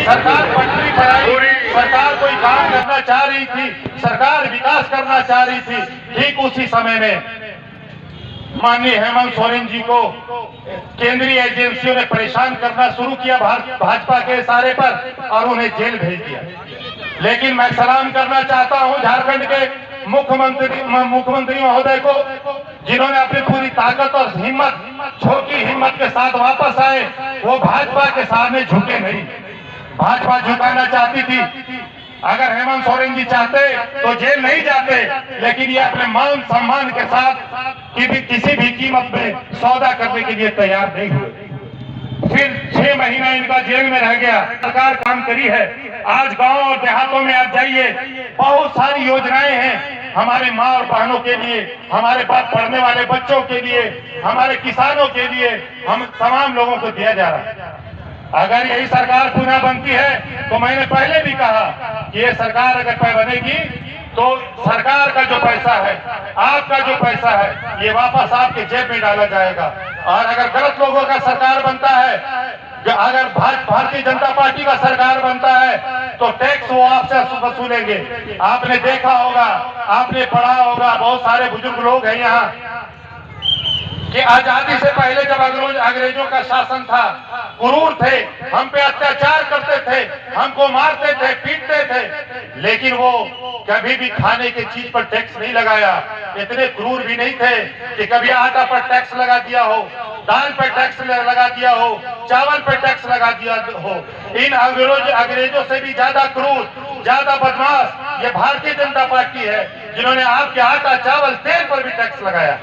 सरकार पटरी पर आई, सरकार कोई काम करना चाह रही थी, सरकार विकास करना चाह रही थी। ठीक उसी समय में माननीय हेमंत सोरेन जी को केंद्रीय एजेंसियों ने परेशान करना शुरू किया भाजपा के इशारे पर और उन्हें जेल भेज दिया। लेकिन मैं सलाम करना चाहता हूं झारखंड के मुख्यमंत्री महोदय को, जिन्होंने अपनी पूरी ताकत और हिम्मत, छोटी हिम्मत के साथ वापस आए। वो भाजपा के सामने झुके नहीं। भाजपा झुकाना चाहती थी, अगर हेमंत सोरेन जी चाहते तो जेल नहीं जाते, लेकिन ये अपने मान सम्मान के साथ किसी भी कीमत में सौदा करने के लिए तैयार नहीं हुए। फिर 6 महीना इनका जेल में रह गया। सरकार काम करी है। आज गांव और देहातों में आप जाइए, बहुत सारी योजनाएं हैं हमारे माँ और बहनों के लिए, हमारे पास पढ़ने वाले बच्चों के लिए, हमारे किसानों के लिए, हम तमाम लोगों को दिया जा रहा है। अगर यही सरकार पुनः बनती है तो मैंने पहले भी कहा कि ये सरकार अगर बनेगी तो सरकार का जो पैसा है, आपका जो पैसा है, ये वापस आपके जेब में डाला जाएगा। और अगर गलत लोगों का सरकार बनता है, अगर भारतीय जनता पार्टी का सरकार बनता है तो टैक्स वो आपसे वसूलेंगे। आपने देखा होगा, आपने पढ़ा होगा, बहुत सारे बुजुर्ग लोग हैं यहाँ कि आजादी से पहले जब अंग्रेजों का शासन था, क्रूर थे, हम पे अत्याचार करते थे, हमको मारते थे, पीटते थे, लेकिन वो कभी भी खाने की चीज पर टैक्स नहीं लगाया। इतने क्रूर भी नहीं थे कि कभी आटा पर टैक्स लगा दिया हो, दाल पर टैक्स लगा दिया हो, चावल पर टैक्स लगा दिया हो। इन अंग्रेजों से भी ज्यादा क्रूर, ज्यादा बदमाश ये भारतीय जनता पार्टी है, जिन्होंने आपके आटा, चावल, तेल पर भी टैक्स लगाया।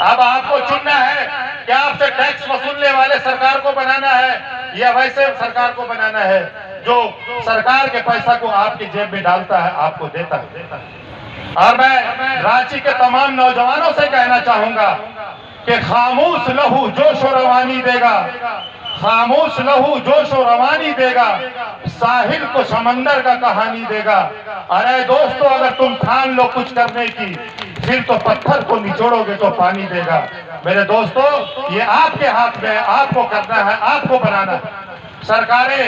अब आपको चुनना है कि आपसे टैक्स वसूलने वाले सरकार को बनाना है या वैसे सरकार को बनाना है जो सरकार के पैसा को आपकी जेब में डालता है, आपको देता है। और मैं रांची के तमाम नौजवानों से कहना चाहूंगा कि खामोश लहू जोश और रवानी देगा, खामोश लहू जोश और रवानी देगा, साहिल को समंदर का कहानी देगा। अरे दोस्तों, अगर तुम ठान लो कुछ करने की, फिर तो पत्थर को निचोड़ोगे तो पानी देगा। मेरे दोस्तों, ये आपके हाथ में है, आपको करना है, आपको बनाना है। सरकारें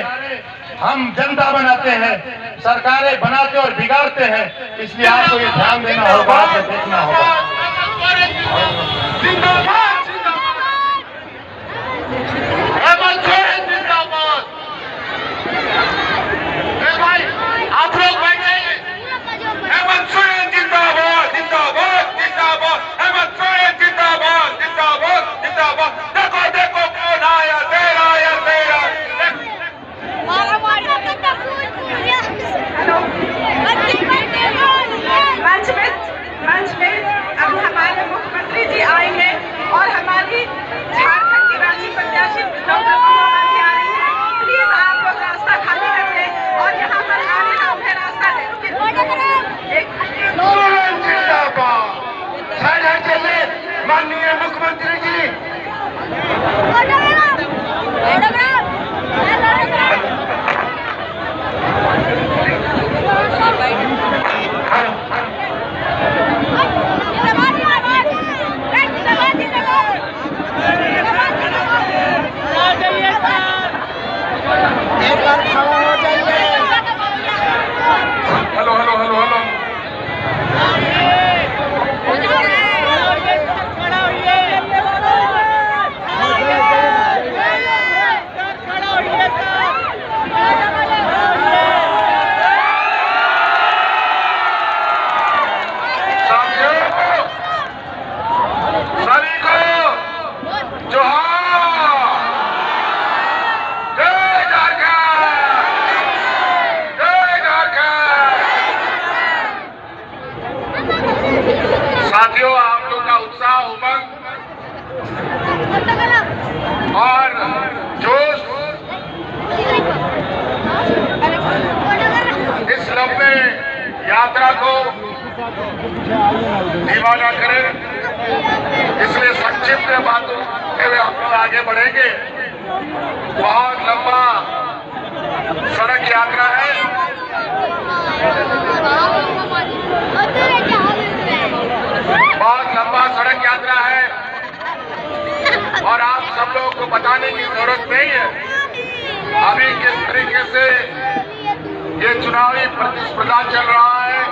हम जनता बनाते हैं, सरकारें बनाते और बिगाड़ते हैं, इसलिए आपको ये ध्यान देना होगा, आपको देखना होगा। आप लोग बैठे, हेमंत सोरेन जिंदाबाद, जिंदाबाद, जिंदाबाद, हेमंत सोरेन जिंदाबाद, जिंदाबाद, जिंदाबाद। देखो देखो कौन आया, तेरा आया, तेरा। मंच में अब हमारे मुख्यमंत्री जी आएंगे और हमारी झारखंड की रांची प्रत्याशी डॉक्टर ममता जी आ रही है। प्लीज आप लोग रास्ता खाली कर दें और यहाँ पर आने का उन्हें रास्ता दें। माननीय मुख्यमंत्री जी, हेलो हेलो हेलो हेलो। साथियों, आप लोग का उत्साह, उमंग और जोश इस लंबे यात्रा को दीवाना करे, इसलिए संक्षिप्त बातों के हुए हम लोग आगे बढ़ेंगे। बहुत लंबा सड़क यात्रा है, बहुत लंबा सड़क यात्रा है और आप सब लोगों को बताने की जरूरत नहीं है। अभी नहीं किस तरीके से ये चुनावी प्रतिस्पर्धा चल रहा है।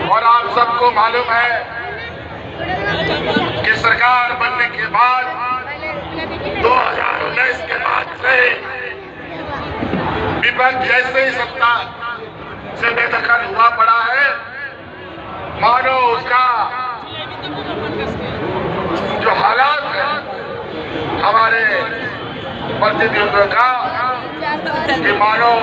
और आप सबको मालूम है कि सरकार बनने के बाद 2019 के बाद से विपक्ष जैसे ही सत्ता से बेदखल हुआ पड़ा है, मानो उसका जो हालात है हमारे प्रतिनिधियों का कि मानो